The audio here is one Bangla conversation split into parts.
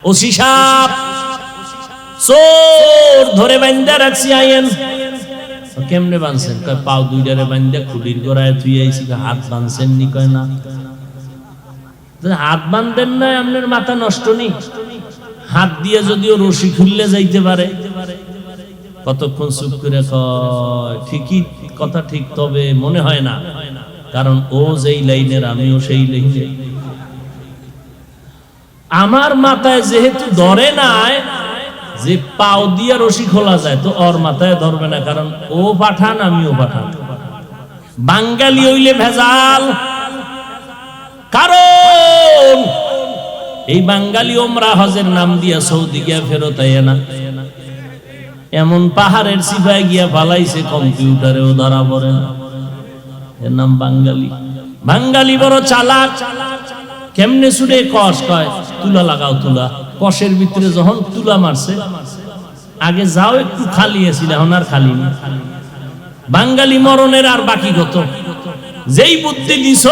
ওসি সাপ চোর ধরে বান্ধা রাখছি আইন কেমনে বানছেন কয় পাও দুইটারে বান্ধা খুলির গোড়ায় তুই আইছি হাত বানছেন নি কয় না হাত বান্ধেন না আপনার মাথা নষ্ট নেই হাত দিয়ে যদিও রশি খুললে যাইতে পারে কতক্ষণ চুপ করে কয় ঠিকই কথা ঠিক তবে মনে হয় না কারণ ও যেই লাইনের আমিও সেই লাইনে আমার মাথায় যেহেতু ধরে নাই যে পাও দিয়ে রশি খোলা যায় তো ওর মাথায় ধরবে না কারণ ও পাঠান আমিও পাঠান বাঙালি হইলে ভেজাল কারণ এই বাঙালি ওমরা হজের নাম দিয়া সৌদি গিয়া ফেরত আইয়া না এমন পাহাড়ের সিপাই গিয়া পালাইছে কম্পিউটারেও ধরা পড়ে না এর নাম বাঙালি বাঙালি বড় চালাক কেমনে ছুড়ে কষ কয় তুলা লাগাও তুলা কষের ভিতরে যখন তুলা মারছে আগে যাও একটু খালি আছিল এখন আর খালি না বাঙালি মরণের আর বাকি কত যেই বুদ্ধি দিছ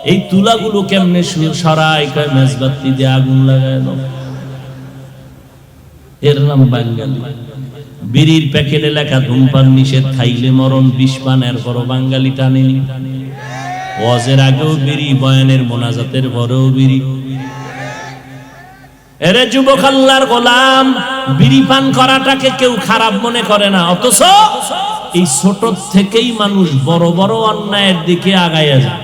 এই তুলাগুলো কেমনে সরাই কয় মেজবাতি দিয়ে আগুন লাগায় দাও এর নাম বাঙালি বিড়ির প্যাকেটে লেখা ধূমপান নিষেধ খাইলে মরণ বিষ পান এরপর বাঙালি টানেনি ওয়াজের আগেও বিড়ি বয়ানের মোনাজাতের পরেও বিড়ি এরে যুবক আল্লাহর গোলাম বিড়ি পান করাটাকে কেউ খারাপ মনে করে না অথচ এই ছোট থেকেই মানুষ বড় বড় অন্যায়ের দিকে আগাইয়া যায়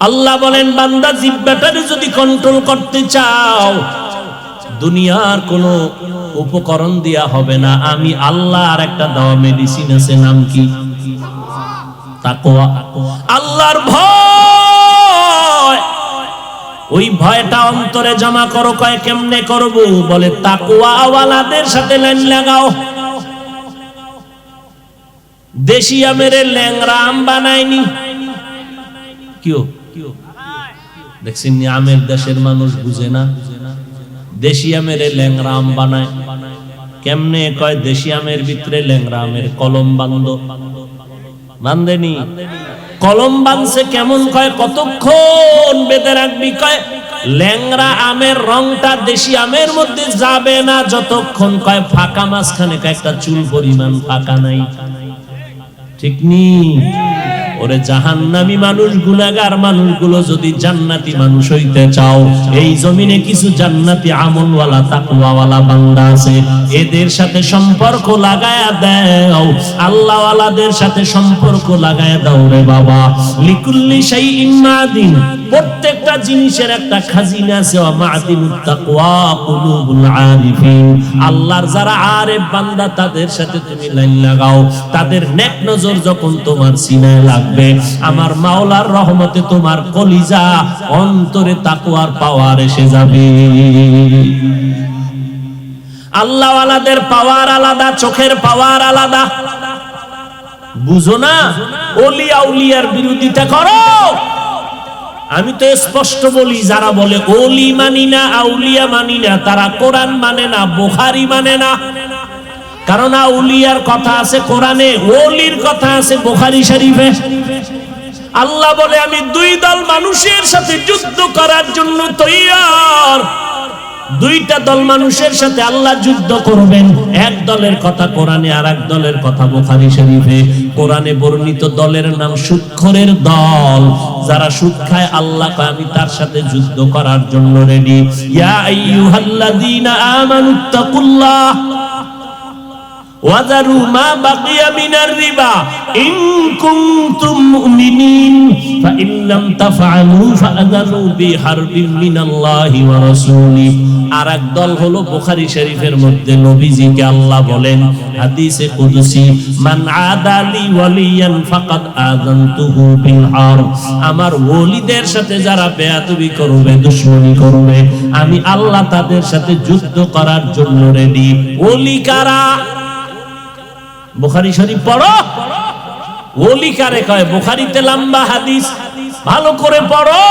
আল্লাহ বলেন বান্দা জিহ্বাটাকে যদি কন্ট্রোল করতে চাও দুনিয়ার কোন উপকরণ দেয়া হবে না আমি আল্লাহ আর একটা দাওয়া মেডিসিন আছে নাম কি তাকওয়া আল্লাহর ভয় ওই ভয়টা অন্তরে জমা করো কয় কেমনে করব বলে তাকওয়া ওয়ালাদের সাথে লাইন লাগাও দেশি আমের ল্যাংড়া আম বানায়নি কিও দেখছেন আমের দেশের মানুষ বুঝে না দেশি আমের ল্যাংড়া আম বানায় কেমনে কয় দেশি আমের ভিতরে ল্যাংড়া আমের কলম বান্ধেনি কলম বানছে কেমন কয় কতক্ষণ বেঁধে রাখবি কয় ল্যাংড়া আমের রংটা দেশি আমের মধ্যে যাবে না যতক্ষণ কয় ফাঁকা মাঝখানে একটা চুল পরিমাণ ফাঁকা নাই ঠিক নি ওরে জাহান্নামী মানুষ গুনাহগার মানুষগুলো যদি জান্নাতি মানুষ হইতে চাও এই জমিনে কিছু জান্নাতি আমলওয়ালা তাকওয়াওয়ালা বান্দা আছে এদের সাথে সম্পর্ক লাগায়া দাও আল্লাহওয়ালাদের সাথে সম্পর্ক লাগায়া দাও রে বাবা লিকুল্লি শাইইন মাদিন প্রত্যেকটা জিনিসের একটা খাজিনা আছে ওয়া মাদিনুত তাকওয়া কুলুবুল আরিফিন আল্লাহর যারা আরেফ বান্দা তাদের সাথে তুমি লাইন লাগাও তাদের নেক নজর যখন তোমার সিনায় লাগবে আমার মাওলার রহমতে তোমার কলিজা অন্তরে তাকওয়ার পাওয়ার এসে যাবে আল্লাহওয়ালাদের পাওয়ার আলাদা চোখের পাওয়ার আলাদা বুঝো না ওলি আউলিয়ার বিরোধিতা করো আমি তো স্পষ্ট বলি যারা বলে ওলি মানি না আউলিয়া মানি না তারা কোরআন মানে না বুখারী মানে না কারণ আউলিয়ার কথা আছে কোরআনে ওলির কথা আছে বুখারী শরীফে আল্লাহ বলে আমি দুই দল মানুষের সাথে যুদ্ধ করার জন্য তৈয়ার দুইটা দল মানুষের সাথে আল্লাহ যুদ্ধ করবেন এক দলের কথা কোরআনে আর এক দলের কথা বুখারী শরীফে কোরআনে বর্ণিত দলের নাম সুদখোরের দল যারা সুদ খায় আল্লাহ কয় আমি তার সাথে যুদ্ধ করার জন্য রেডি ইয়া আইয়ুহাল্লাযীনা আমানুত্তাকুল্লাহ ওয়াজারু মা বাকিয়া মিনার রিবা ইন কুনতুম মুমিনিন ফাইন লাম তাফআলু ফাআযানু বিহারবিন মিনাল্লাহি ওয়া রাসূলিহি আরেক দল হলো বুখারী শরীফের মধ্যে নবীজিকে আল্লাহ বলেন হাদিসে কুদসি মান আদালি ওয়ালিয়ান ফাকাদ আযানতুহু বিল হারব আমার ওলিদের সাথে যারা বেয়াদবি করবে দুশমনি করবে আমি আল্লাহ তাদের সাথে যুদ্ধ করার জন্য রেডি ওলি কারা বুখারী শরীফ পড়ো ওলি কারে কয় বুখারীতে লম্বা হাদিস ভালো করে পড়ো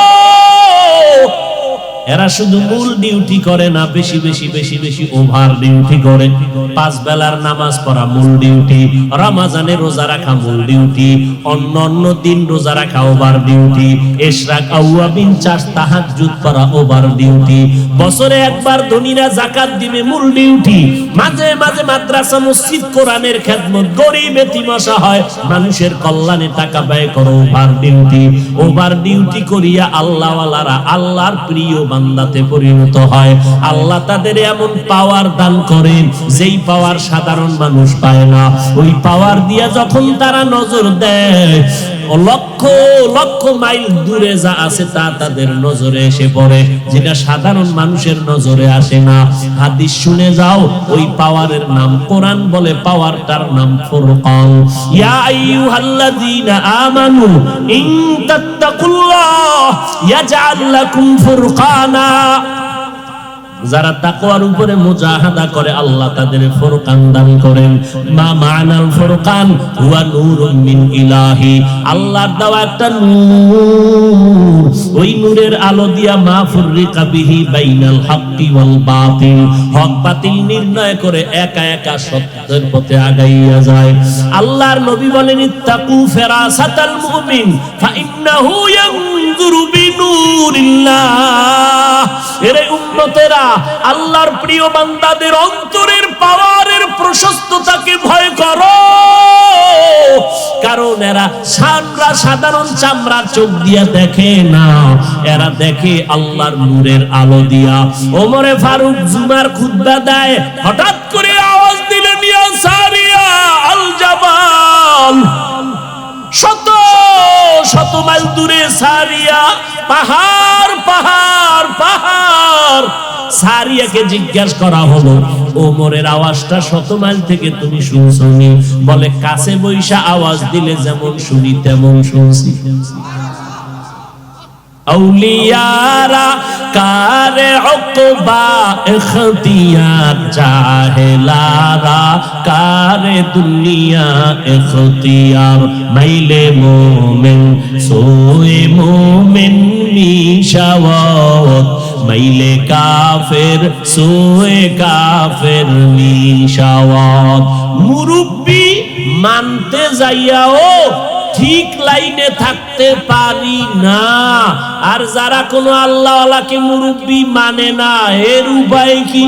এরা শুধু মূল ডিউটি করে না, বেশি বেশি বেশি বেশি ওভার ডিউটি করে। 5 বেলার নামাজ পড়া মূল ডিউটি, রমজানে রোজা রাখা মূল ডিউটি, অন্য দিন রোজা রাখা ওভার ডিউটি, ইশরাক আওয়াবিন চাষ তাহাজ্জুদ পড়া ওভার ডিউটি, বছরে একবার ধনীরা যাকাত দিবে মূল ডিউটি, মাঝে মাঝে মাদ্রাসা মসজিদ কোরআনের খেদমত, গরিব এতিম অসহায় মানুষের কল্যাণে টাকা ব্যয় করো ওভার ডিউটি। ওভার ডিউটি করিয়া আল্লাহওয়ালারা আল্লাহর প্রিয় বান্দাতে পরিণত হয়। আল্লাহ তাদের এমন পাওয়ার দান করেন যেই পাওয়ার সাধারণ মানুষ পায় না। ওই পাওয়ার দিয়া যখন তারা নজর দেয়, লক্ষ লক্ষ মাইল দূরে যা আছে তা তাদের নজরে এসে পড়ে, যেটা সাধারণ মানুষের নজরে আসে না। হাদিস শুনে যাও, ওই পাওয়ারের নাম কোরআন বলে, পাওয়ারটার নাম ফুরকান। ইয়া আইয়ুহাল্লাযীনা আমানু ইন তাত্তাকুল্লাহ ইয়াজআল লাকুম ফুরকানা। যারা তাকওয়ার উপরে মুজাহাদা করে আল্লাহ তাদের ফুরকান দান করেন। মা মানাল ফুরকান হুয়া নূরুম মিন ইলাহি, আল্লাহর দেওয়া একটা নূর, ওই নূরের আলো দিয়া মা ফুররিকা বিহি বাইনাল হাক্কি ওয়াল বাতিল, হক বাতিল নির্ণয় করে একা একা সত্যের পথে আগাইয়া যায়। আল্লাহর নবী বলেন ইত্তাকু ফিরাসাতাল মুমিন ফা ইন্নাহু ইয়ানজুরু বিনূরিল্লাহ। এরে উম্মতেরা, আল্লাহর প্রিয় বান্দাদের অন্তরের পাওয়ারের প্রশস্ততাকে ভয় করো, কারণ এরা সাধারণ চামড়ার চোখ দিয়া দেখে না, এরা দেখে আল্লাহর নূরের আলো দিয়া। ওমরে ফারুক জুমার খুতবা দেয়, হঠাৎ করে আওয়াজ দিলেন ইয়া সারিয়া আল জাবাল। শত শত মাইল দূরে সারিয়া, পাহাড় পাহাড় পাহাড়। সারিয়াকে জিজ্ঞাসা করা হলো, ওমরের আওয়াজটা 100 মাইল থেকে তুমি শুনছনি? বলে, কাছে বৈশা আওয়াজ দিলে যেমন শুনি তেমন শুনছি। আউলিয়ারা কারে উকবা ইখতিয়ার, জাহেলারা কারে দুনিয়া ইখতিয়ার। মাইলে মোমেন সোয়ে মোমেন মিশাওয়াত, মাইলে কাফের সোয়ে কাফের মিশাওয়াত। মুরব্বি মানতে যাইয়াও ঠিক লাইনে থাকতে পারি না, আর যারা কোনো আল্লাহওয়ালাকে মুরব্বি মানে না, এর উপায় কি?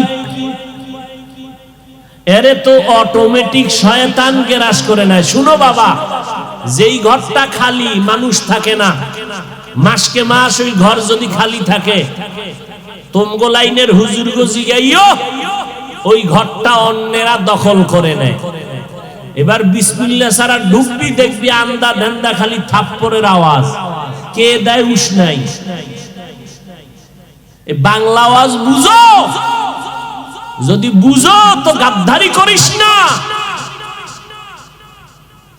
এরে তো অটোমেটিক শয়তান গ্রাস করে নেয়। শুনো বাবা, যেই ঘরটা খালি, মানুষ থাকে না, মাসকে মাস ওই ঘর যদি খালি থাকে, তোমগো লাইনের হুজুর গজি গাইও, ওই ঘরটা অন্যেরা দখল করে নেয়। এবার বিসমিল্লাহ সারা ঢুকবি, দেখবি আন্দা ধান্দা খালি থাপ্পড়ের আওয়াজ। কে দেয়? উস নাই। বাংলা আওয়াজ বুঝো, যদি বুঝো তো গাদ্দারি করিস না।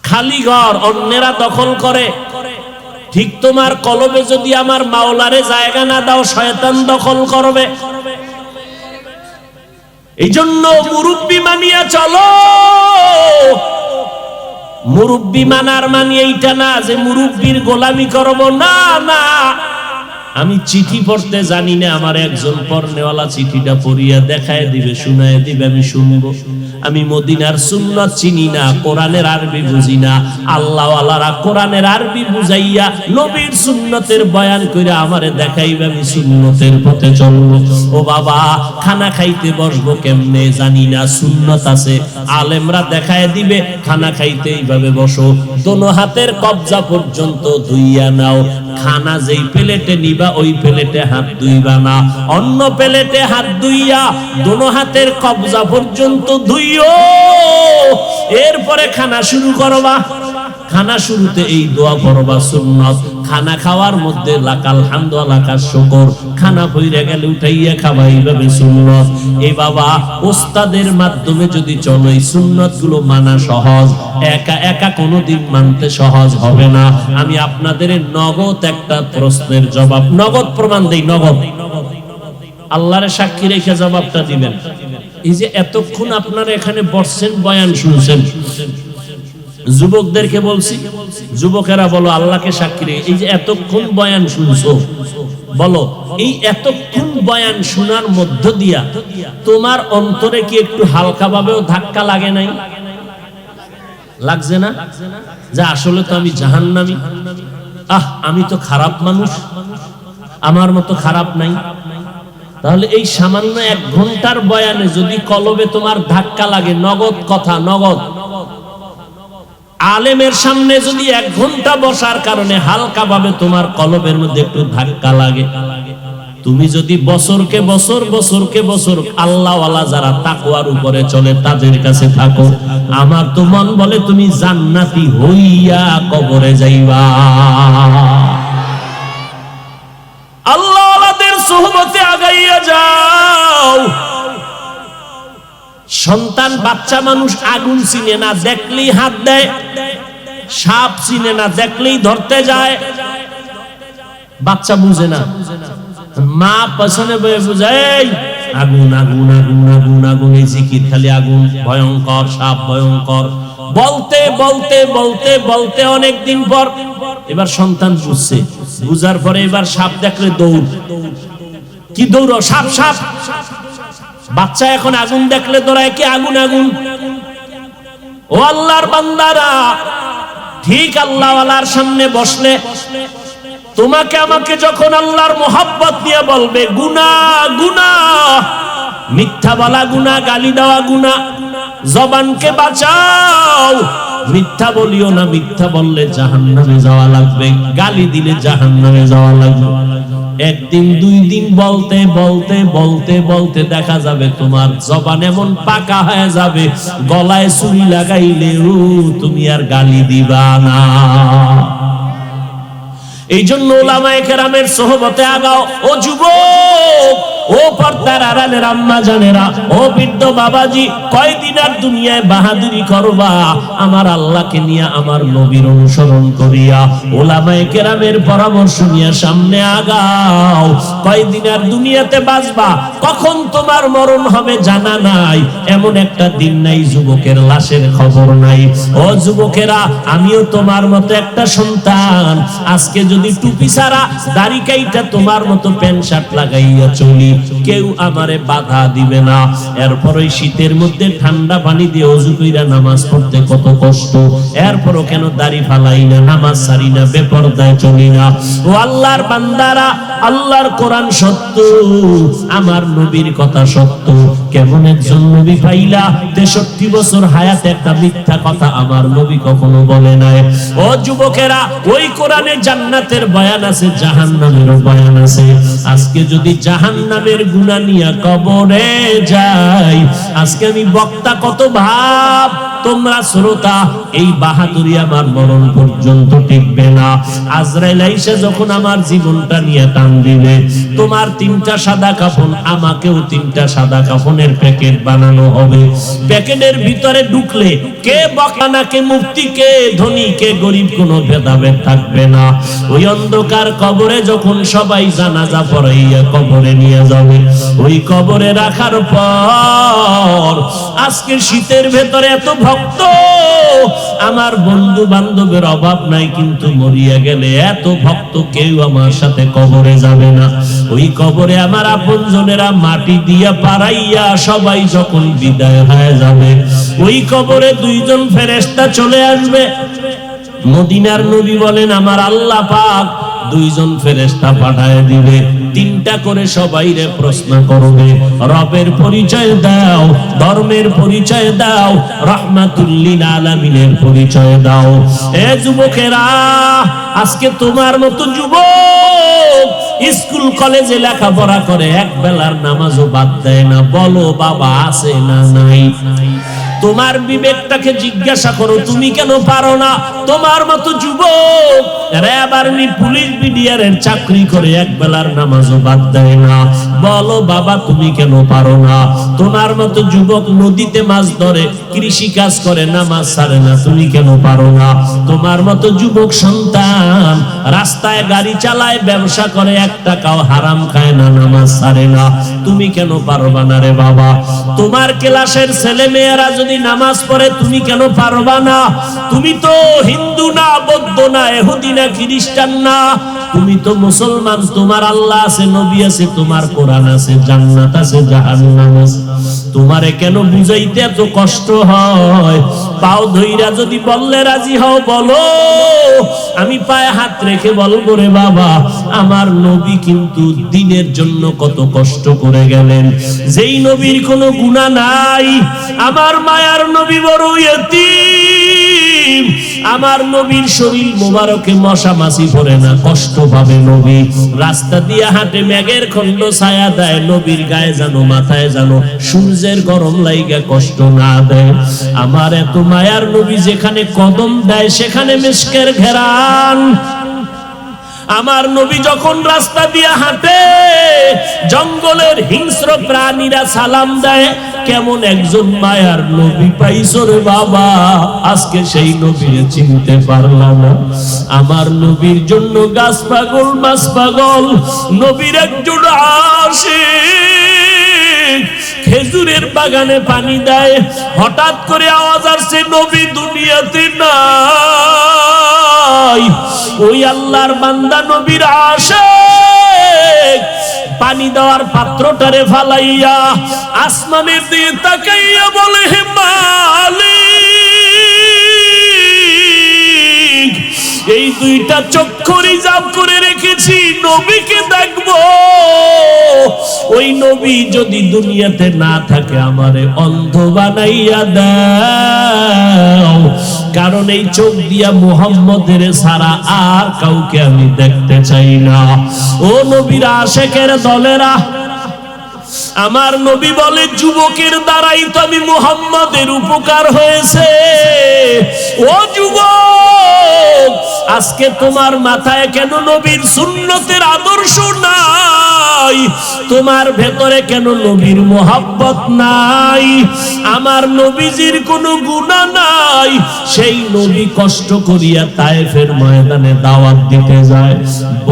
খালি ঘর অন্যেরা দখল করে। ঠিক তোমার কলবে যদি আমার মাওলারে জায়গা না দাও, শয়তান দখল করবে। এই জন্য মুরব্বি মানিয়া চলো। মুরব্বি মানার মানে এইটা না যে মুরব্বির গোলামি করব, না না। আমি চিঠি পড়তে জানি না, আমার একজন পড়নেওয়ালা চিঠিটা পড়িয়া দেখায় দিবে, শুনায় দিবে, আমি শুনবো। আমি মদিনার সুন্নাত চিনি না, কোরআনের আরবি বুঝি না। আল্লাহওয়ালারা কোরআনের আরবি বুঝাইয়া নবীর সুন্নতের বয়ান কইরা আমারে দেখাইবে, আমি সুন্নতের পথে চলবো। ও বাবা, খানা খাইতে বসবো কেমনে জানি না, সুন্নত আছে, আলেমরা দেখায় দিবে। খানা খাইতে এইভাবে বসো, দোনো হাতের কবজা পর্যন্ত ধুইয়া নাও। খানা যেই প্লেটে নিবা ওই প্লেটে হাত ধুইবা না, অন্য প্লেটে হাত ধুইয়া দোনো হাতের কবজা পর্যন্ত ধুইও, এরপরে খানা শুরু করবা। খানা শুরুতে এই দোয়া পড়বা, সুন্নাত। খানা খাওয়ার মধ্যে লাকাল হামদু লাকাল শুকর, খানা হইয়া গেলে উঠাইয়া খাবা, এইভাবে সুন্নাত। এ বাবা, ওস্তাদের মাধ্যমে যদি চলো, এই সুন্নাত গুলো মানা সহজ, একা একা কোনোদিন মানতে সহজ হবে না। আমি আপনাদের নগদ একটা প্রশ্নের জবাব, নগদ প্রমাণ দেই, নগদ, আল্লাহর সাক্ষী রেখে জবাবটা দিবেন। এই যে এতক্ষণ আপনারা এখানে বসছেন, বয়ান শুনছেন, যুবকদেরকে বলছি, যুবকেরা বলো আল্লাহকে সাক্ষী রেখে, এই যে এতক্ষণ বয়ান শুনছো, বলো এই এতক্ষণ বয়ান শোনার মধ্য দিয়া তোমার অন্তরে কি একটু হালকা ভাবেও ধাক্কা লাগে নাই? লাগছে না যে আসলে তো আমি জাহান্নামী, আমি তো খারাপ মানুষ, আমার মতো খারাপ নাই? তাহলে এই সামান্য 1 ঘন্টার বয়ানে যদি কলবে তোমার ধাক্কা লাগে, নগদ কথা, নগদ আলেমের সামনে যদি 1 ঘন্টা বসার কারণে হালকা ভাবে তোমার কলবের মধ্যে একটু ধাক্কা লাগে, তুমি যদি বছরকে বছর আল্লাহওয়ালা যারা তাকওয়ার উপরে চলে তাদের কাছে থাকো, আমার তো মন বলে তুমি জান্নাতি হইয়া কবরে যাইবা। আল্লাহওয়ালাদের সুহবতে আগাইয়া যাও। সন্তান বাচ্চা মানুষ আগুন চিনে না, দেখলেই হাত দেয়, সাপ চিনে না, দেখলেই ধরতে যায়, বাচ্চা বুঝে না, মা পেছনে বয়ে বুঝায় আগুন আগুন আগুন আগুন আগুন, এই জিকির খালি আগুন, ভয়ঙ্কর সাপ ভয়ঙ্কর, বলতে বলতে বলতে বলতে অনেকদিন পর এবার সন্তান বুঝছে, বুঝার পরে এবার সাপ দেখলে দৌড়, কি দৌড়, সাপ সাপ। বাচ্চা এখন আগুন দেখলে দৌড়ায় কি আগুন আগুন। ও আল্লাহর বান্দারা, ঠিক আল্লাহওয়ালার সামনে বসলে তোমাকে আমাকে যখন আল্লাহর মোহাব্বত দিয়ে বলবে গুনাহ গুনাহ, মিথ্যা বলা গুনাহ, গালি দেওয়া গুনাহ, জবানকে বাঁচাও, মিথ্যা বলিও না, মিথ্যা বললে জাহান্নামে যাওয়া লাগবে, গালি দিলে জাহান্নামে যাওয়া লাগবে। একদিন 2 দিন বলতে বলতে বলতে বলতে দেখা যাবে তোমার জবান এমন পাকা হয়ে যাবে, গলায় ছুরি লাগাইলেও তুমি আর গালি দিবা না। এই জন্য উলামায়ে কেরামের সোহবতে আগাও। ও যুবক, ও পর্দার আড়ালের আম্মা জানেরা, ও বৃদ্ধ বাবাজি, কয়দিন আর দুনিয়ায় বাহাদুরি করবা? আমার আল্লাহকে নিয়ে, আমার নবীর অনুসরণ করিয়া উলামায়ে কেরামের পরামর্শ নিয়ে সামনে আগাও। কয়দিন আর দুনিয়াতে বাঁচবা, কখন তোমার মরণ হবে জানা নাই, এমন একটা দিন নাই যুবকের লাশের খবর নাই। ও যুবকেরা, আমিও তোমার মতো একটা সন্তান, আজকে যদি টুপি ছাড়া দাড়ি কাইটা তোমার মতো প্যান্ট শার্ট লাগাইয়া চলি, কেউ আমারে বাধা দিবে না। এরপর ওই শীতের মধ্যে ঠান্ডা পানি দিয়ে ওযু কইরা নামাজ পড়তে কত কষ্ট, এরপরও কেন দাড়ি ফালাই না, নামাজ ছাড়ি না, বেপরদায় চলি না। ও আল্লাহর বান্দারা, আল্লাহর কোরআন সত্য, আমার নবীর কথা সত্য। কেমন একজন নবী পাইলা, 63 বছর হায়াতে একটা মিথ্যা কথা আমার নবী কখনো বলে নাই। ও যুবকেরা, ওই কোরআনে জান্নাতের বয়ান আছে, জাহান্নামেরও বয়ান আছে। আজকে যদি জাহান্নামের গুনাহ নিয়ে কবরে যাই, আজকে আমি বক্তা কত ভাব, তোমরা শ্রোতা, এই বাহাদুরি আমার মরণ পর্যন্ত টিকবে না। আজরাইল আইসা যখন আমার জীবনটা নিয়ে টান দিবে, তোমার 3টা সাদা কাফন, আমাকেও 3টা সাদা কাফনের প্যাকেট বানানো হবে। প্যাকেটের ভিতরে ঢুকলে কে বক্তা, কে মুফতি, কে ধনী, কে গরিব, কোনো ভেদাভেদ থাকবে না। ওই অন্ধকার কবরে যখন সবাই জানাজা পড়াইয়া কবরে নিয়ে যাবে, ওই কবরে রাখার পর আজকে শীতের ভেতরে এত ভক্ত, আমার বন্ধু বান্ধবের অভাব নাই, কিন্তু মরিয়া গেলে এত ভক্ত কেউ আমার সাথে কবরে যাবে না। ওই কবরে আমার আপনজনেরা মাটি দিয়া পাড়াইয়া সবাই যখন বিদায় হয়ে যাবে, ওই কবরে 2 জন ফেরেশতা চলে আসবে। মদিনার নবী বলেন, আমার আল্লাহ পাক 2 জন ফেরেশতা পাঠায় দিবে, 3টা করে সবাইরে প্রশ্ন করবে, রবের পরিচয় দাও, ধর্মের পরিচয় দাও, রাহমাতুল লিল আলামিনের পরিচয় দাও। এ যুবকেরা, আজকে তোমার মতো যুবক স্কুল কলেজে লেখাপড়া করে, এক বেলার নামাজও বাদ দেয় না, বলো বাবা আছে না নাই? তোমার বিবেকটাকে জিজ্ঞাসা করো, তুমি কেন পারো না? তোমার মতো যুবক র্যাব, আর্মি, পুলিশ, বিডিআরের চাকরি করে, এক বেলার নামাজও বাদ দেয় না, বলো বাবা তুমি কেন পারো না? তোমার মতো যুবক নদীতে মাছ ধরে, কৃষি কাজ করে, নামাজ ছাড়ে না, তুমি কেন পারো না? তোমার মতো যুবক সন্তান রাস্তায় গাড়ি চালায়, ব্যবসা করে, 1 টাকাও হারাম খায় না, নামাজ ছাড়ে না, তুমি কেন পারবা না রে বাবা? তোমার ক্লাসের ছেলে মেয়েরা যদি নামাজ পড়ে তুমি কেন পারবা না? তুমি তো হিন্দু না, বৌদ্ধ না, ইহুদি না, খ্রিস্টান না, তুমি তো মুসলমান। তোমার আল্লাহ আছে, নবী আছে, তোমার কোরআন আছে, জান্নাত আছে, জাহান্নাম আছে। তোমারে কেন বুঝাইতে এত কষ্ট হয়? পাও ধইরা যদি বললে রাজি হও, বলো। আমি পায়ে হাত রেখে বলবো, রে বাবা, আমার নবী কিন্তু দ্বীনের জন্য কত কষ্ট করে গেলেন, যেই নবীর কোনো গুনাহ নাই। আমার মায়ার নবী বড় ইয়তীম, আমার নবীর শরীর মোবারকে মশা মাছি পড়ে না, কষ্ট পাবে নবী। রাস্তা দিয়ে হাঁটে, মেঘের খণ্ড ছায়া দেয়, নবীর গায়ে জানো, মাথায় জানো সূর্যের গরম লাইগা কষ্ট না দেয়। আমার এত মায়ার নবী যেখানে কদম দেয় সেখানে মিশকের ঘেরান। আমার নবী যখন রাস্তা দিয়ে হাঁটে, জঙ্গলের হিংস্র প্রাণীরা সালাম দেয়। কেমন একজন মায়ার নবী পাইছো রে বাবা, আজকে সেই নবীরে চিনতে পারলাম না। আমার নবীর জন্য গাছ পাগল, মাছ পাগল, নবীর একজন আশিক খেজুরের বাগানে পানি দেয়। হঠাৎ করে আওয়াজ আসছে, নবী দুনিয়াতে নাই। ওই আল্লাহর বান্দা নবীর আশিক পানি দেওয়ার পাত্রটারে ফালাইয়া আসমানের দিকে তাকাইয়া বলে, হে মালিক, এই দুইটা চক্ষু রিজার্ভ করে রেখেছি, নবীকে দেখবো। ওই নবী যদি দুনিয়াতে না থাকে, আমারে অন্ধ বানাইয়া দাও, কারণ এই চোখ দিয়া মুহাম্মদের ছাড়া আর কাউকে আমি দেখতে চাই না। ও নবীর আশিকের দলেরা, আমার নবী বলে, যুবকের দ্বারাই তো আমি মুহাম্মদের উপকার হয়েছে। ও যুবক, আজকে তোমার মাথায় কেন নবীর সুন্নতের আদর্শ নাই? তোমার ভেতরে কেন নবীর মোহাব্বত নাই? আমার নবীজির কোনো গুনাহ নাই, সেই নবী কষ্ট করিয়া তায়েফের ময়দানে দাওয়াত দিতে যায়।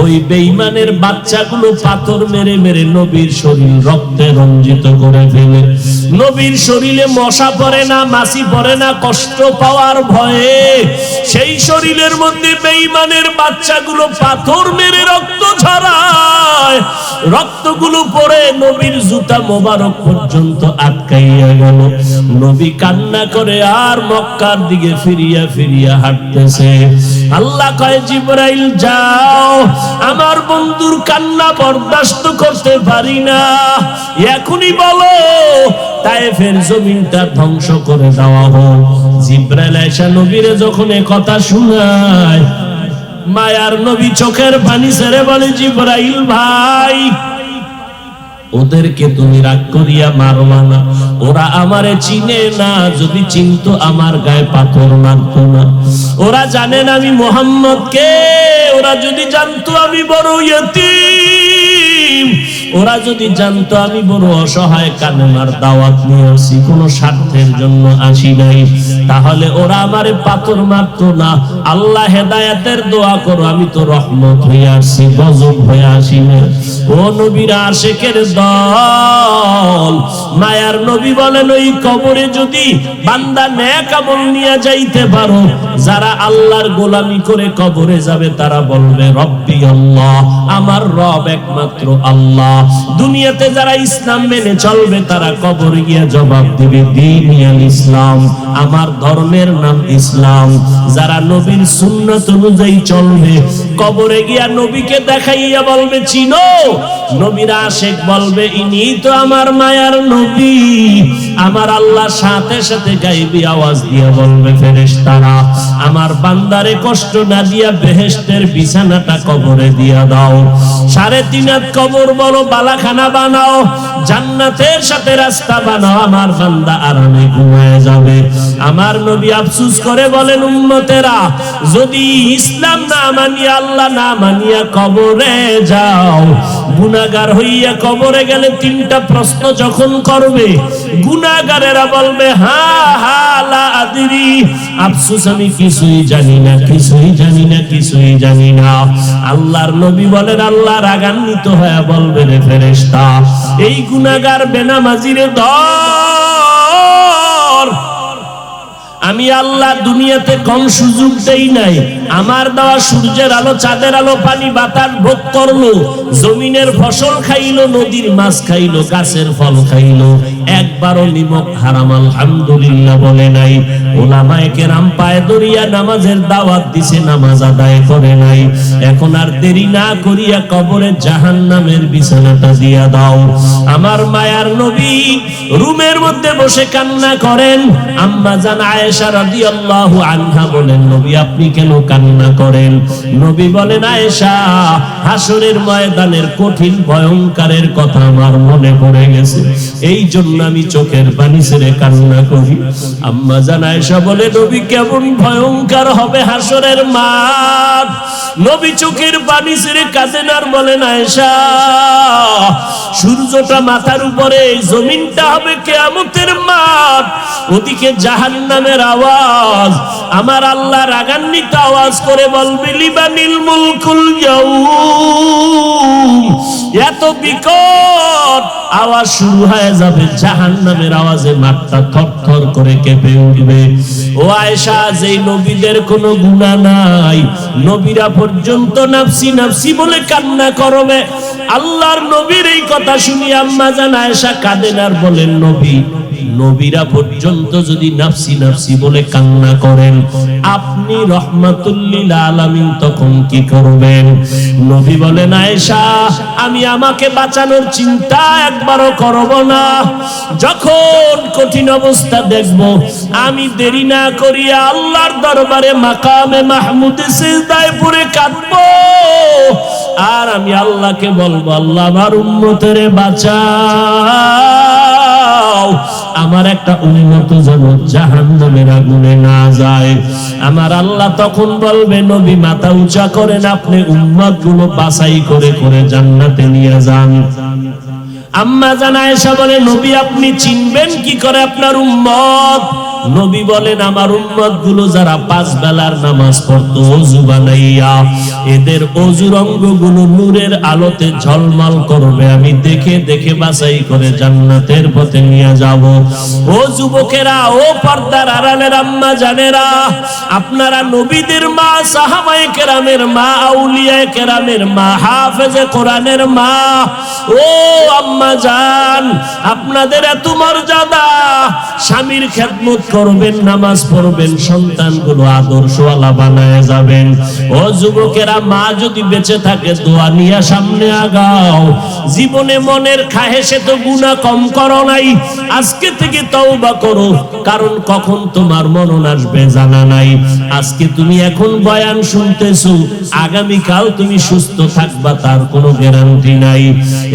ওই বেঈমানের বাচ্চাগুলো পাথর মেরে মেরে নবীর শরীর রক্তে রঞ্জিত করে ফেলে। নবীর শরীরে মশা পড়ে না, মাছি পড়ে না, কষ্ট পাওয়ার ভয়ে সেই শরীরের মধ্যে বেঈমানের বাচ্চাগুলো পাথর মেরে রক্ত ঝরায়। রক্তগুলো পড়ে নবীর জুতা মোবারক পর্যন্ত আটকাইয়া গেল। নবী কান্না করে আর মক্কার দিকে ফিরিয়া ফিরিয়া হাঁটতেছে। আল্লাহ কয়, জিবরাইল যাও, আমার বন্ধুর কান্না বরদাস্ত করতে পারি না, এখনই বলো তায়েফের জমিনটা ধ্বংস করে দেওয়া হোক। জিবরাইল আয়েশা নবীরে যখন এ কথা শোনায়, মায়ার নবী চোখের পানি ছেড়ে বলে, জিবরাইল ভাই, ওদেরকে তুমি রাগ করিয়া মারবা না, ওরা আমারে চিনে না, যদি চিনতো আমার গায়ে পাথর মারতো না। ওরা জানে না আমি মুহাম্মদ কে, ওরা যদি জানতো আমি বড় ইয়তীম, ওরা যদি জানতো আমি বড় অসহায়, কালেমার দাওয়াত নিয়ে আসি, কোনো স্বার্থের জন্য আসি নাই, তাহলে ওরা আমারে পাথর মারতো না। আল্লাহ হেদায়েতের দোয়া করো, আমি তো রহমত হয়ে আসছি, গজব হয়ে আসি না। ও নবীর আশিকের দল, মায়ার নবী বলেন, ওই কবরে যদি বান্দা নেক আমল নিয়ে যাইতে পারো, যারা আল্লাহর গোলামি করে কবরে যাবে তারা বলবে, রব্বি আল্লাহ, আমার রব একমাত্র আল্লাহ। দুনিয়াতে যারা ইসলাম মেনে চলবে তারা কবরে গিয়ে জবাব দিবে, দীন ইসলাম, আমার ধর্মের নাম ইসলাম। যারা নবীর সুন্নাত অনুযায়ী চলবে, কবরে গিয়া নবীকে দেখাইয়া বলবে, চিনো? নবীর আশিক বলবে, ইনি তো আমার মায়ার নবী। আমার আল্লাহ সাথে সাথে গায়বী আওয়াজ দিয়ে বলবে, ফেরেশতারা, আমার বান্দারে কষ্ট না দিয়া বেহেশতের বিছানাটা কবরে দিয়া দাও। 3.5 হাত কবর বড় বালাখানা বানাও, জান্নাতের সাথে রাস্তা বানাও, আমার বান্দা আরামে ঘুমায় যাবে। আমার নবী আফসোস করে বলেন, উম্মতেরা, যদি ইসলাম না মানিয়া, আল্লাহ না মানিয়া কবরে যাও, গুনাহগার হইয়া কবরে গেলে 3টা প্রশ্ন যখন করবে, গুনাহগারেরা বলবে, হা হা লা আদরি, আফসোস আমি কিছুই জানি না, কিছুই জানি না, কিছুই জানি না। আল্লাহর নবী বলেন, আল্লাহ রাগান্বিত হয়ে বলবে, রে ফেরেশতা, এই গুনাহগার বেনামাজিরে ধর, আমি আল্লাহ দুনিয়াতে কম সুযোগ দেই নাই। আমার দেওয়া সূর্যের আলো, চাঁদের আলো, পানি বাতাস ভোগ করলো, জমিনের ফসল খাইলো, নদীর মাছ খাইলো, গাছের ফল খাইলো, একবারও নিমক হারাম আলহামদুলিল্লাহ বলে নাই। ওলামায়ে কেরাম পায়ে দরিয়া নামাজের দাওয়াত দিছে, নামাজ আদায় করে নাই। এখন আর দেরি না করিয়া কবরে জাহান্নামের বিছানাটা দিয়া দাও। আমার মায়ার নবী রুমের মধ্যে বসে কান্না করেন। আম্মা জান আয়েশা রাদিয়াল্লাহু আনহা বলেন, নবী আপনি কেন কান্না করেন? নবী বলেন, আয়েশা, হাসরের ময়দানের কঠিন ভয়ঙ্করের কথা আমার মনে পড়ে গেছে, এই জন্য আমি চোখের পানি ছেড়ে কান্না করি। আম্মা জান আয়েশা বলে, নবী কেমন ভয়ঙ্কর হবে হাসরের মাঠ? নবী চোখের পানি ছেড়ে কাঁদেন আর বলেন, আয়েশা, সূর্যটা মাথার উপরে, জমিনটা হবে কিয়ামতের মাঠ, ওদিকে জাহান্নামের আওয়াজ। আমার আল্লাহ রাগান্বিত আওয়াজ করে বলবে, লিবানিল মুলকুল ইয়াউম। এত বিকট আওয়াজ শুরু হয়ে যাবে, জাহান্নামের আওয়াজে মাঠটা থরথর করে কেঁপে উঠবে। ও আয়েশা, যেই নবীদের কোনো গুনাহ নাই, নবীরা পর্যন্ত নাফসি নাফসি বলে কান্না করবে। আল্লাহর নবীর এই কথা শুনি আম্মা জান আয়েশা কাঁদেন আর বলেন, নবী, নবীরা পর্যন্ত যদি নাফসি নাফসি বলে কান্না করেন, আপনি রহমাতুল লিল আলামিন তখন কি করবেন? নবী বলেন, আয়েশা, আমি আমাকে বাঁচানোর চিন্তা একবারও করব না। যখন কঠিন অবস্থা দেখব, আমি দেরি না করিয়া আল্লাহর দরবারে মাকামে মাহমুদে সিজদায় পড়ে কাঁদব। আর আমি আল্লাহকে বলবো, আল্লাহ আমার উম্মতের বাঁচাও, আমার একটা উম্মত যেন জাহান্নামের আগুনে না যায়। আমার আল্লাহ তখন বলবে, নবী মাথা উঁচা করেন, আপনি উম্মত গুলো বাছাই করে করে জান্নাতে নিয়ে যান। আম্মা জান আয়েশা বলে, নবী আপনি চিনবেন কি করে আপনার উম্মত? নবী বলেন, আমার উম্মত গুলো যারা 5 বেলার নামাজ পড়তো ওযু বানাইয়া, এদের ওযুর অঙ্গগুলো নূরের আলোতে ঝলমল করবে, আমি দেখে দেখে বাছাই করে জান্নাতের পথে নিয়ে যাব। ও যুবকেরা, ও পর্দার আড়ালের আম্মা জানেরা, আপনারা নবীদের মা, সাহাবায়ে কেরামের মা, আউলিয়ায়ে কেরামের মা, হাফেজে কোরআনের মা। ও আম্মা জান, আপনাদের এত মর্যাদা, স্বামীর খেদমত করবেন, নামাজ পড়বেন, সন্তানগুলো আদর্শওয়ালা বানায় যাবেন। ও যুবকেরা, মা যদি বেঁচে থাকে দোয়া নিয়ে সামনে আগাও। জীবনে মনের খাহেশে তো গুনাহ কম করো নাই, আজকে থেকে তওবা করো, কারণ কখন তোমার মরণ আসবে জানা নাই। আজকে তুমি এখন বয়ান শুনতেছো, আগামী কাল তুমি সুস্থ থাকবা তার কোনো গ্যারান্টি নাই।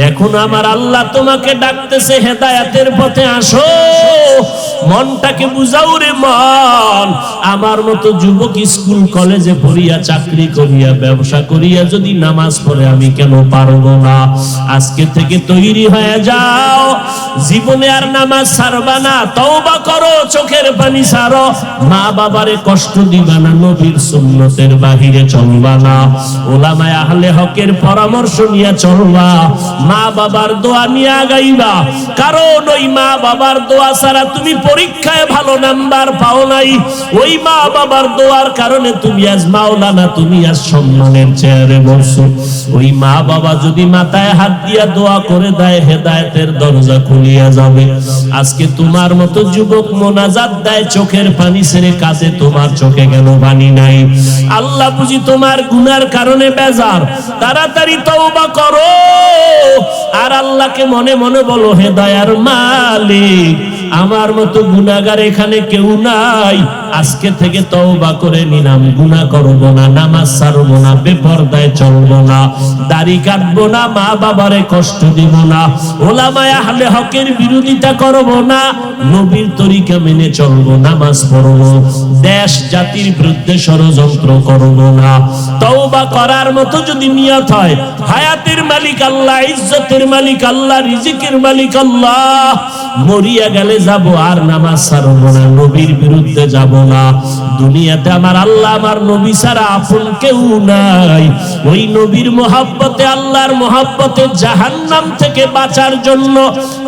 এখন আমার আল্লাহ তোমাকে ডাকতেছে, হেদায়েতের পথে আসো, মনটাকে বুঝাও রে মন। আমার মতো যুবক স্কুল কলেজে পড়িয়া, চাকরি করিয়া, ব্যবসা করিয়া যদি নামাজ পড়ে, আমি কেন পারবো না? আজকে থেকে তৈরি হয়ে যাও, জীবনে আর নামাজ ছাড়বা না, তওবা করো, চোখের পানি ছাড়ো, মা বাবারে কষ্ট দিবা না, নবীর সুন্নতের বাহিরে চলবা না, ওলামায়ে আহলে হকের পরামর্শ নিয়ে চলবা, মা বাবার দোয়া নিয়ে আগাইবা। কারণ ওই মা বাবার দোয়া ছাড়া তুমি পরীক্ষায় ভালো নাম্বার পাও নাই, ওই মা বাবার দোয়ার কারণে তুমি আজ মাওলানা, তুমি আজ সম্মানের চেয়ারে বসো। ওই মা বাবা যদি মাথায় হাত দিয়া দোয়া করে দেয়, হেদায়েতের দরজা খুলিয়া যাবে। আজকে তোমার মতো যুবক মোনাজাত দেয়, চোখের পানি ছেড়ে কাঁদে, তোমার চোখে কেন পানি নাই? আল্লাহ বুঝি তোমার গুনার কারণে বেজার? তাড়াতাড়ি তওবা করো, আর আল্লাহকে মনে মনে বলো, হে দয়ার মালিক, আমার মতো গুনাহগার এখানে কেউ নাই, আজকে থেকে তওবা করে নিলাম, গুনাহ করব না, নামাজ ছাড়ব না, বেপরদায় চলব না, দাড়ি কাটবো না, মা বাবারে কষ্ট দিব না, ওলামায়ে আহলে হকের বিরোধিতা করব না, নবীর তরিকা মেনে চলব, নামাজ পড়ব, দেশ জাতির বিরুদ্ধে ষড়যন্ত্র করব না। তওবা করার মতো যদি নিয়ত হয়, হায়াতের মালিক আল্লাহ, ইজ্জতের মালিক আল্লাহ, রিজিকের মালিক আল্লাহ, মরিয়া গেলে যাব, আর নামাজ ছাড়ব না, নবীর বিরুদ্ধে যাব না। দুনিয়াতে আমার আল্লাহ, আমার নবী ছাড়া আপন কেউ নাই। ওই নবীর মহব্বতে, আল্লাহর মহব্বতে জাহান্নাম থেকে বাঁচার জন্য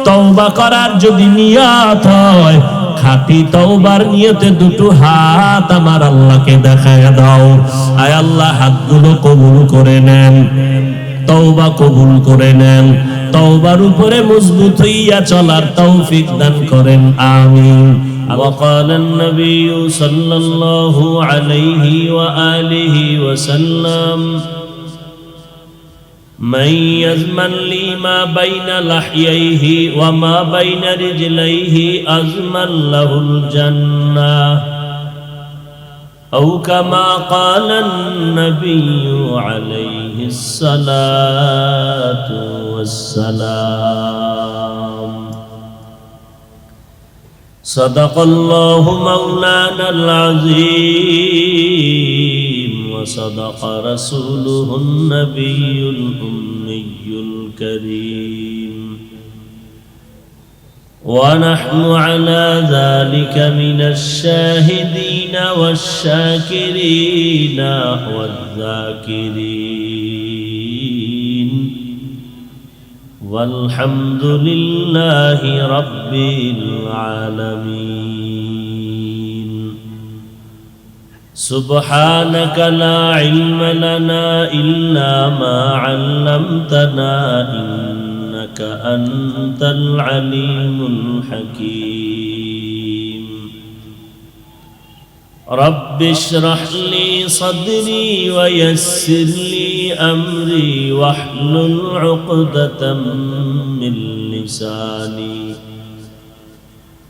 তওবা করার যদি নিয়ত হয়, খাঁটি তওবার নিয়তে দুটো হাত আমার আল্লাহকে দেখায় দাও। আয় আল্লাহ, হাতগুলো কবুল করে নেন, তওবা কবুল করে নেন, তওবার উপরে মজবুত হইয়া চলার তৌফিক দান করেন, আমিন। وقال النبي صلى الله عليه وآله وسلم من يزمن لي ما بين لحييه وما بين رجليه أزمن له الجنة أو كما قال النبي عليه الصلاة والسلام صدق الله مولانا العظيم وصدق رسوله النبي الأمي الكريم ونحن على ذلك من الشاهدين والشاكرين والذاكرين والحمد لله رب العالمين سبحانك لا علم لنا إلا ما علمتنا إنك أنت العليم الحكيم رب اشرح لي صدري ويسر لي أمري واحلل عقدة من لساني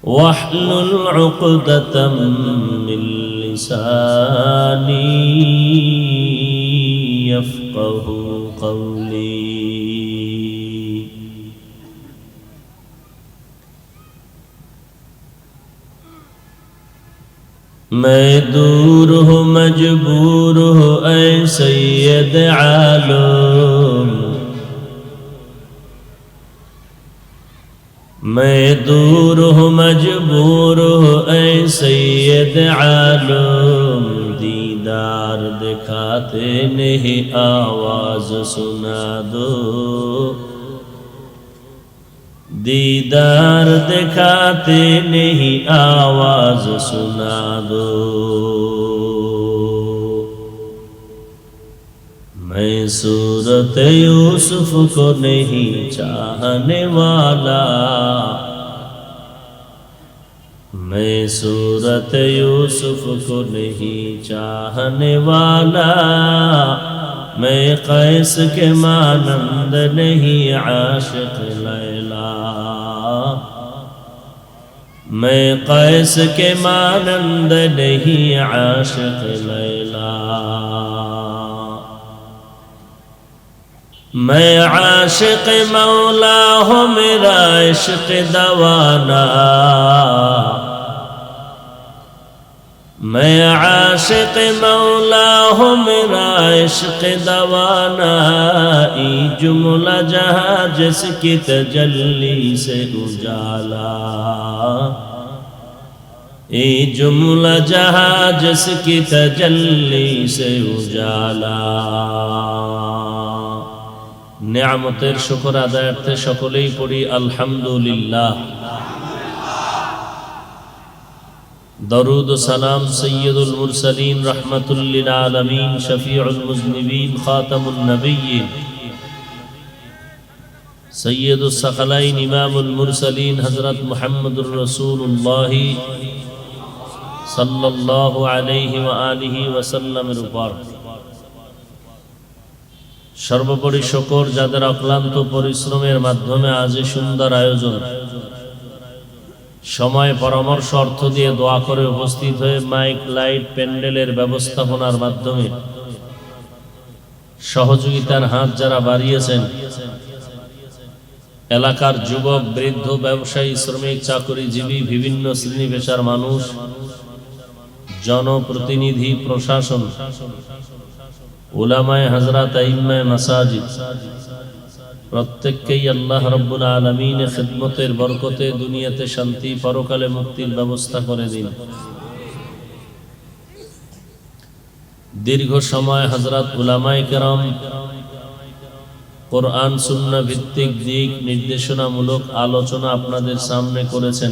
واحلل عقدة من لساني يفقه قولي मैं दूर हूँ मजबूर हूँ ऐ सैयद आलम मैं दूर हूँ मजबूर हूँ ऐ सैयद आलम दीदार दिखाते नहीं आवाज सुना दो दीदार दिखाते नहीं आवाज सुना दो मैं सूरत यूसुफ को नहीं चाहने वाला मैं सूरत यूसुफ को नहीं चाहने वाला मैं कैस के मानंद नहीं आशिक लैला मैं कैस के मानंद नहीं आशिक लैला मैं आशिक मौला हूँ मेरा इश्क दवाना मैं आशिक मौला हूँ मेरा इश्क दवाना ई जुमला जहाँ जिसकी तजल्ली से उजाला ई जुमला जहाँ जिसकी तजल्ली से उजाला नेमतेर शुक्र आदायार्थे सकलेई पढ़ी अल्हम्दुलिल्लाह दरूद सलाम सय्यदुल मुरसलीन रहमतुल लिल आलमीन शफीउल मुज़निबीन खातमुन नबिय्यीन सय्यदुस सकलाइन इमामुल मुरसलीन हज़रत मुहम्मदुर रसूलुल्लाह सल्लल्लाहु अलैहि व आलिहि वसल्लमेर उपर सर्वोपरि शुक्र जादेर अक्लान्त परिश्रमेर माध्यमे आज सुंदर आयोजन समय परामर्श अर्थ दिए दोया करे उपस्थित हुए माइक लाइट पैंडेलेर व्यवस्थापनार माध्यमे सहयोगितार हाथ जारा बाड़िয়েছেন एलाकार युवक बृद्ध व्यवसायी श्रमिक चाकरिजीवी विभिन्न श्रेणी पेशार मानुष जनप्रतिनिधि प्रशासन उलामाए हजरत आइम्माए मसाजिद प्रत्येकকেই আল্লাহ রব্বুল আলামিনের খিদমতের বরকতে দুনিয়াতে শান্তি পরকালে মুক্তির ব্যবস্থা করে দিন। দীর্ঘ সময় হযরত উলামায়ে কেরাম কোরআন সুন্নাহ ভিত্তিক দিক নির্দেশনামূলক আলোচনা আপনাদের সামনে করেছেন।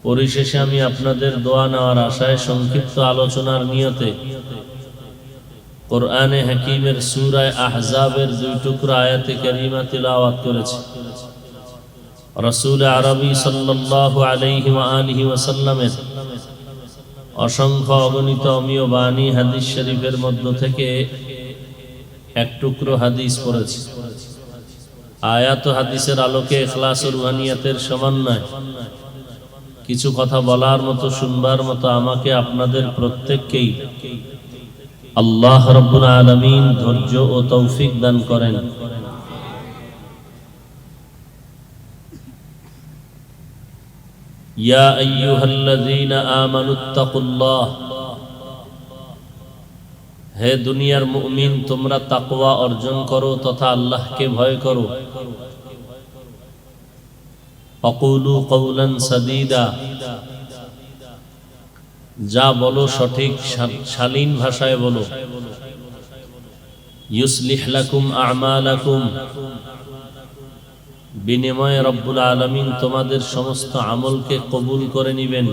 পরিশেষে আমি আপনাদের দোয়া নেওয়ার আশায় সংক্ষিপ্ত আলোচনার নিয়তে কোরআনে হাকিমের সূরা আহজাবের 2 টুকরা আয়াতে কারিমা তিলাওয়াত করেছি। রাসূল আরবী সাল্লাল্লাহু আলাইহি ওয়া আলিহি ওয়াসাল্লামের অসংখ্য অগণিত অমীয় বাণী হাদিস শরীফের মধ্য থেকে এক টুকরো হাদিস পড়েছি। আয়াত ও হাদিসের আলোকে ইখলাস ও রুহানিয়াতের সমন্বয় কিছু কথা বলার মতো, শুনবার মতো আমাকে আপনাদের প্রত্যেককেই আল্লাহ রাব্বুল আলামিন ধৈর্য ও তৌফিক দান করেন। ইয়া আইয়ুহাল্লাযীনা আমানুত্তাকুল্লাহ, হে দুনিয়ার মুমিন, তোমরা তাকওয়া অর্জন করো তথা আল্লাহকে ভয় করো। ফাকুলু কওলান সাদীদা, যা বলো সঠিক শালীন ভাষায় বলো। ইউসলিহ লাকুম আ'মালাকুম, বিনিময়ে রব্বুল আলামিন তোমাদের সমস্ত আমলকে কবুল করে নেবেন।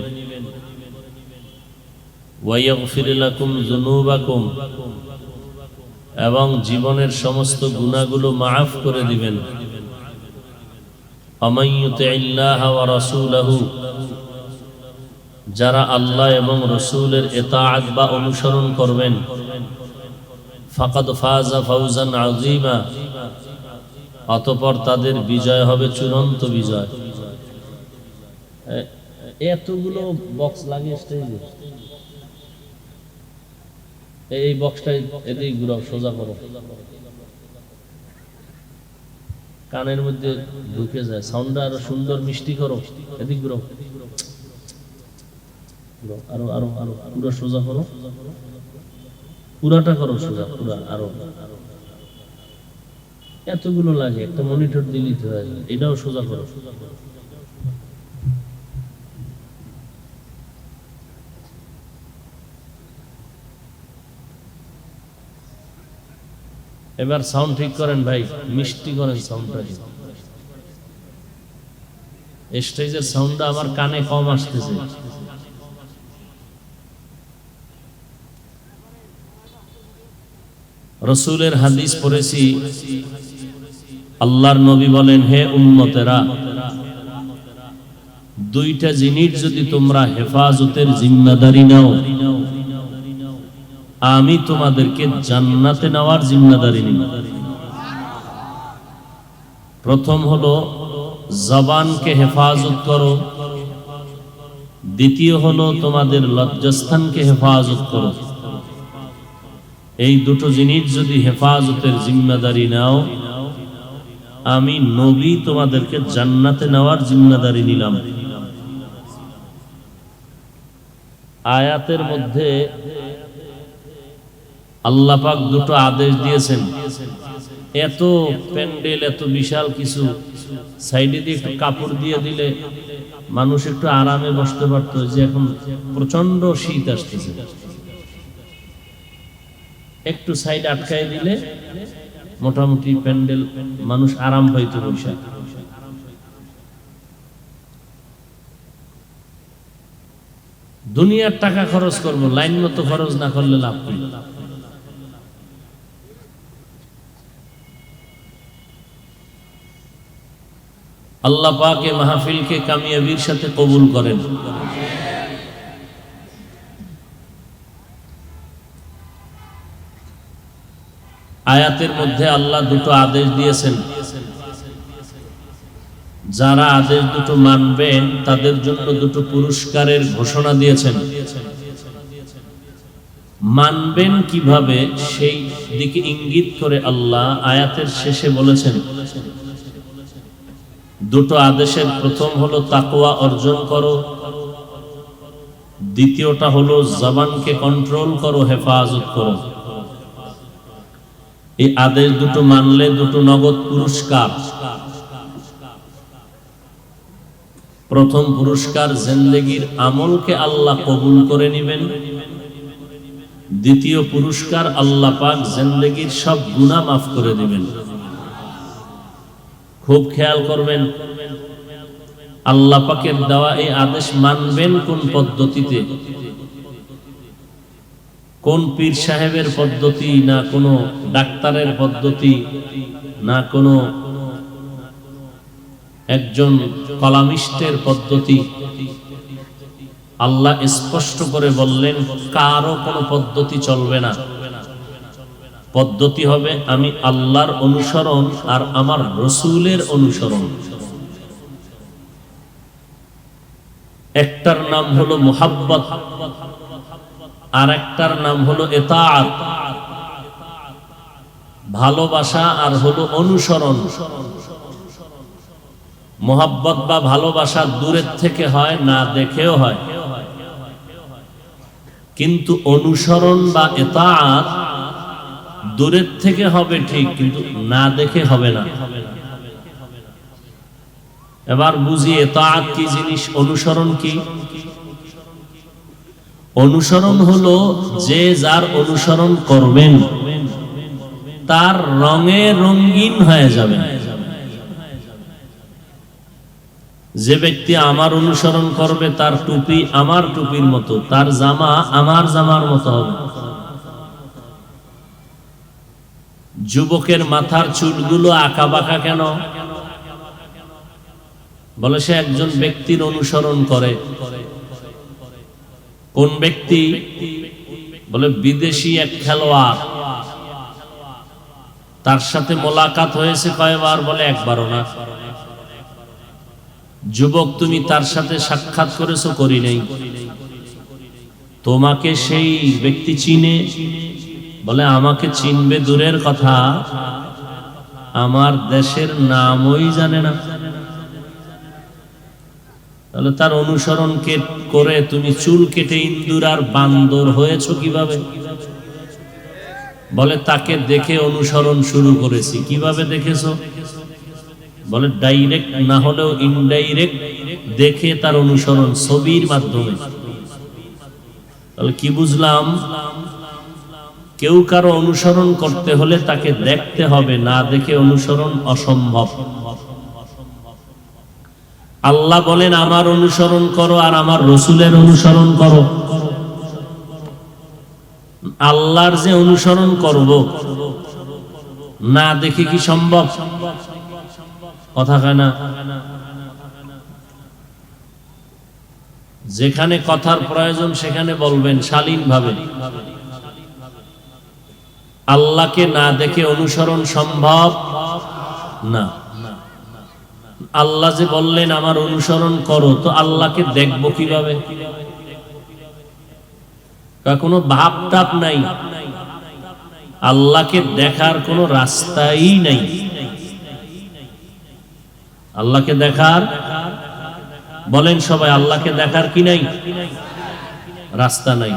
ওয়া ইয়াগফির লাকুম যুনুবাকুম, এবং জীবনের সমস্ত গুনাহগুলো মাফ করে দিবেন। আমান ইউতিল্লাহ ওয়া রাসূলাহু, যারা আল্লাহ এবং রাসূলের ইতাআত বা অনুসরণ করবেন, ফাকাদ ফাযা ফাওজান আযীমা, অতঃপর তাদের বিজয় হবে চূড়ান্ত বিজয়। এতগুলো বক্স লাগিয়ে স্টেজে, এই বক্সটা এদিকে ঘুরাও, সোজা করো, কানের মধ্যে ঢুকে যায়, সাউন্ডটা আরো সুন্দর মিষ্টি করো, এদিকে ঘুরাও, আরো আরো আরো পুরো সোজা করো, পুরাটা করো সোজা, পুরা আরো। এতগুলো লাগে, একটা মনিটর দিলেই তো হয়। এটাও সোজা করো। এবার সাউন্ড ঠিক করেন ভাই, মিষ্টি করেন সাউন্ডটা। স্টেজের সাউন্ডটা আমার কানে কম আসতেছে। রাসূলের হাদিস পড়েছি, আল্লাহর নবী বলেন, হে উম্মতেরা, দুইটা জিনিস যদি তোমরা হেফাজতের জিম্মাদারি নাও, আমি তোমাদেরকে জান্নাতে নেওয়ার জিম্মাদারি নিব। প্রথম হলো জবানকে হেফাজত করো, দ্বিতীয় হলো তোমাদের লজ্জাস্থানকে হেফাজত করো। এই দুটো জিনিস যদি হেফাজতের জিম্মাদারি নাও, আমি নবী তোমাদেরকে জান্নাতে নেওয়ার জিম্মাদারি নিলাম। আয়াতের মধ্যে আল্লাহ পাক দুটো আদেশ দিয়েছেন। এত প্যান্ডেল, এত বিশাল কিছু, সাইডে দিয়ে একটু কাপড় দিয়ে দিলে মানুষ একটু আরামে বসতে পারতো। যে এখন প্রচন্ড শীত আসতেছে, একটু সাইড আটকায় দিলে মোটামুটি প্যান্ডেল মানুষ আরাম পাইতো বসে। দুনিয়ার টাকা খরচ করবো, লাইন মতো খরচ না করলে লাভ কি? আল্লাহ পাক এই মাহফিলকে কামিয়াবির সাথে কবুল করেন। আয়াতের মধ্যে আল্লাহ দুটো আদেশ দিয়েছেন। যারা আদেশ দুটো মানবেন তাদের জন্য দুটো পুরস্কারের ঘোষণা দিয়েছেন। মানবেন কিভাবে সেই দিকে ইঙ্গিত করে আল্লাহ আয়াতের শেষে বলেছেন, দুটো আদেশের প্রথম হলো তাকওয়া অর্জন করো, দ্বিতীয়টা হলো জবানকে কন্ট্রোল করো, হেফাজত করো। এই আদেশ দুটো মানলে দুটো নগদ পুরস্কার। প্রথম পুরস্কার, জিন্দেগীর আমলকে আল্লাহ কবুল করে নেবেন। দ্বিতীয় পুরস্কার, আল্লাহ পাক জিন্দেগীর সব গুনাহ মাফ করে দিবেন। খুব খেয়াল করবেন, আল্লাহ পাকের দেওয়া এই আদেশ মানবেন কোন পদ্ধতিতে? কোন পীর সাহেবের পদ্ধতি, না কোনো ডাক্তারের পদ্ধতি, না কোনো একজন কলামিস্টের পদ্ধতি? আল্লাহ স্পষ্ট করে বললেন কারো কোনো পদ্ধতি চলবে না। পদ্ধতি হবে আমি আল্লাহর অনুসরণ আর আমার রসূলের অনুসরণ। একটার নাম হলো মুহাব্বত, আর একটার নাম হলো ইতাআত, ভালোবাসা আর হলো অনুসরণ। মুহাব্বত বা ভালোবাসা দূরের থেকে হয়, না দেখেও হয়, কিন্তু অনুসরণ বা ইতাআত দূরের থেকে হবে ঠিক, কিন্তু না দেখে হবে না। এবার বুঝি ইতাআত কি জিনিস, অনুসরণ কি? অনুসরণ হলো যে যার অনুসরণ করবেন তার রঙে রঙিন হয়ে যাবে। যে ব্যক্তি আমার অনুসরণ করবে তার টুপি আমার টুপির মতো, তার জামা আমার জামার মতো হবে। যুবকের মাথার চুলগুলো আঁকা বাঁকা কেন? বলে সে একজন ব্যক্তির অনুসরণ করে। কোন ব্যক্তি? বলে বিদেশি এক খেলোয়াড়, তার সাথে মোলাকাত হয়েছে কয়বার? বলে একবারও না। যুবক তুমি তার সাথে সাক্ষাৎ করেছো? করি নাই। তোমাকে সেই ব্যক্তি চিনে? বলে আমাকে চিনবে দূরের কথা, আমার দেশের নামই জানে না। তাহলে তার অনুসরণ করে তুমি চুল কেটে ইন্দুর আর বান্দর হয়েছো কিভাবে? বলে তাকে দেখে অনুসরণ শুরু করেছি। কিভাবে দেখেছো? বলে ডাইরেক্ট না হলেও ইনডাইরেক্ট দেখে তার অনুসরণ, ছবির মাধ্যমে। তাহলে কি বুঝলাম? কেউ কারো অনুসরণ করতে হলে তাকে দেখতে হবে, না দেখে অনুসরণ অসম্ভব। আল্লাহ বলেন আমার অনুসরণ করো আর আমার রসূলের অনুসরণ করো। আল্লাহর যে অনুসরণ করব না দেখে কি সম্ভব? কথা কয় না। যেখানে কথার প্রয়োজন সেখানে বলবেন শালীনভাবে। আল্লাহকে না দেখে অনুসরণ সম্ভব না। আল্লাহ যে বললেন আমার অনুসরণ করো, তো আল্লাহকে দেখবো কিভাবে? কোনো ভাবটাপ নাই, আল্লাহকে দেখার কোনো রাস্তাই নাই। আল্লাহকে দেখার, বলেন সবাই, আল্লাহকে দেখার কি নাই? রাস্তা নাই।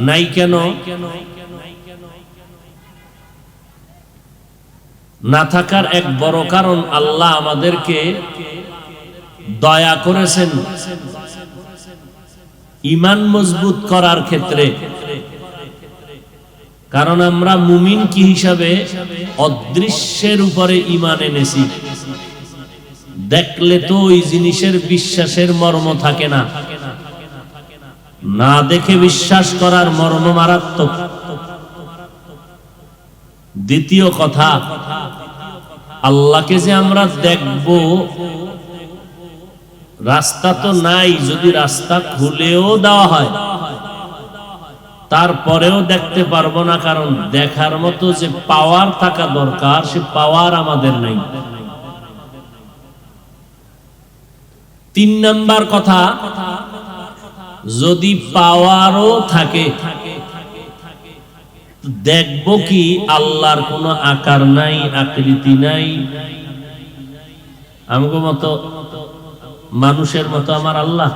নাই কেন? না থাকার এক বড় কারণ, আল্লাহ আমাদেরকে দয়া করেছেন ঈমান মজবুত করার ক্ষেত্রে। কারণ আমরা মুমিন কি হিসাবে অদৃশ্যের উপরে ঈমান এনেছি। দেখলে তো ওই জিনিসের বিশ্বাসের মর্ম থাকে না, না দেখে বিশ্বাস করার মর্ম মারাত্মক। দ্বিতীয় কথা, আল্লাহকে যে আমরা দেখব, রাস্তা তো নাই। যদি রাস্তা খুলেও দেওয়া হয় তারপরেও দেখতে পারবো না, কারণ দেখার মতো যে পাওয়ার থাকা দরকার সে পাওয়ার আমাদের নাই। তিন নাম্বার কথা, যদি পাওয়ারও থাকে দেখব কি আল্লাহর কোনো আকার নাই, আকৃতি নাই। আমগো মতো মানুষের মতো আমার আল্লাহ